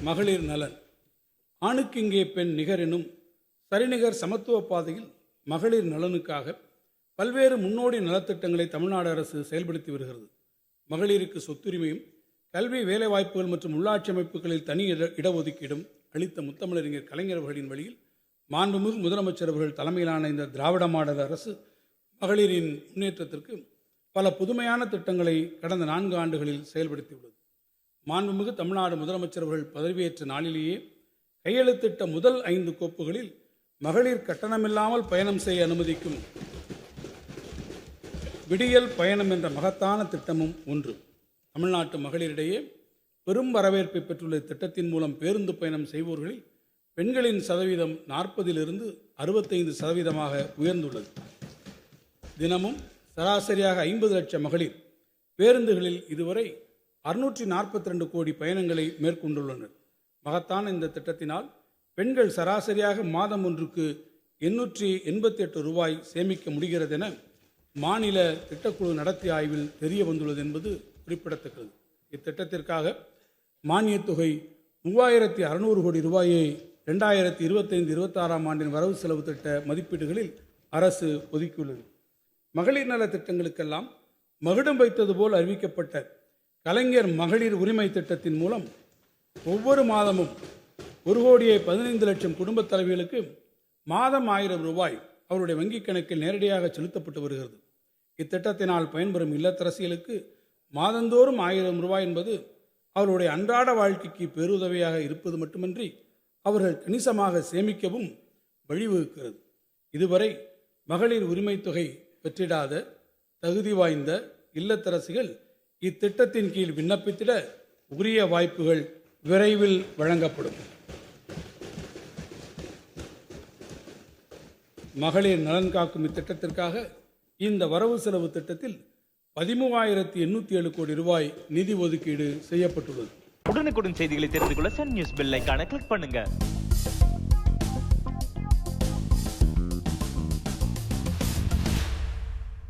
மகளிர் நலன். ஆணுக்கு இங்கே பெண் நிகர் எனும் சரிநிகர் சமத்துவ பாதையில் மகளிர் நலனுக்காக பல்வேறு முன்னோடி நலத்திட்டங்களை தமிழ்நாடு அரசு செயல்படுத்தி வருகிறது. மகளிருக்கு சொத்துரிமையும் கல்வி, வேலைவாய்ப்புகள் மற்றும் உள்ளாட்சி அமைப்புகளில் தனி இடஒதுக்கீடும் அளித்த முத்தமிழறிஞர் கலைஞர் அவர்களின் வழியில் மாண்புமிகு முதலமைச்சர் அவர்கள் தலைமையிலான இந்த திராவிட மாடல் அரசு மகளிரின் முன்னேற்றத்திற்கு பல புதுமையான திட்டங்களை கடந்த 4 ஆண்டுகளில் செயல்படுத்தியுள்ளது. மாண்புமிகு தமிழ்நாடு முதலமைச்சர் அவர்கள் பதவியேற்ற நாளிலேயே கையெழுத்திட்ட முதல் 5 கோப்புகளில் மகளிர் கட்டணமில்லாமல் பயணம் செய்ய அனுமதிக்கும் விடியல் பயணம் என்ற மகத்தான திட்டமும் ஒன்று. தமிழ்நாட்டு மகளிரிடையே பெரும் வரவேற்பை பெற்றுள்ள திட்டத்தின் மூலம் பேருந்து பயணம் செய்வோர்களில் பெண்களின் சதவீதம் 40லிருந்து 65% உயர்ந்துள்ளது. தினமும் சராசரியாக 50 லட்சம் மகளிர் பேருந்துகளில் இதுவரை 642 கோடி பயணங்களை மேற்கொண்டுள்ளனர். மகத்தான இந்த திட்டத்தினால் பெண்கள் சராசரியாக மாதம் ஒன்றுக்கு 888 ரூபாய் சேமிக்க முடிகிறது என மாநில திட்டக்குழு நடத்திய ஆய்வில் தெரிய வந்துள்ளது என்பது குறிப்பிடத்தக்கது. இத்திட்டத்திற்காக மானியத் தொகை 3600 கோடி ரூபாயை 2025-26 ஆண்டின் வரவு செலவு திட்ட மதிப்பீடுகளில் அரசு ஒதுக்கியுள்ளது. மகளிர் நல திட்டங்களுக்கெல்லாம் மகுடம் வைத்தது போல் அறிவிக்கப்பட்ட கலைஞர் மகளிர் உரிமை திட்டத்தின் மூலம் ஒவ்வொரு மாதமும் 1,15 லட்சம் குடும்பத் தலைவிகளுக்கு மாதம் 1000 ரூபாய் அவருடைய வங்கிக் கணக்கில் நேரடியாக செலுத்தப்பட்டு வருகிறது. இத்திட்டத்தினால் பயன்பெறும் இல்லத்தரசிகளுக்கு மாதந்தோறும் 1000 ரூபாய் என்பது அவருடைய அன்றாட வாழ்க்கைக்கு பேருதவியாக இருப்பது மட்டுமின்றி அவர்கள் கணிசமாக சேமிக்கவும் வழிவகுக்கிறது. இதுவரை மகளிர் உரிமை தொகை பெற்றிடாத தகுதி வாய்ந்த இல்லத்தரசிகள் இத்திட்டத்தின் கீழ் விண்ணப்பித்திட உரிய வாய்ப்புகள் விரைவில் வழங்கப்படும். மகளிர் நலன் காக்கும் இத்திட்டத்திற்காக இந்த வரவு செலவு திட்டத்தில் 13,807 கோடி ரூபாய் நிதி ஒதுக்கீடு செய்யப்பட்டுள்ளது. உடனுக்குடன் செய்திகளை தெரிந்து கொள்ள சன் நியூஸ் பெல் ஐகானை கிளிக் பண்ணுங்க.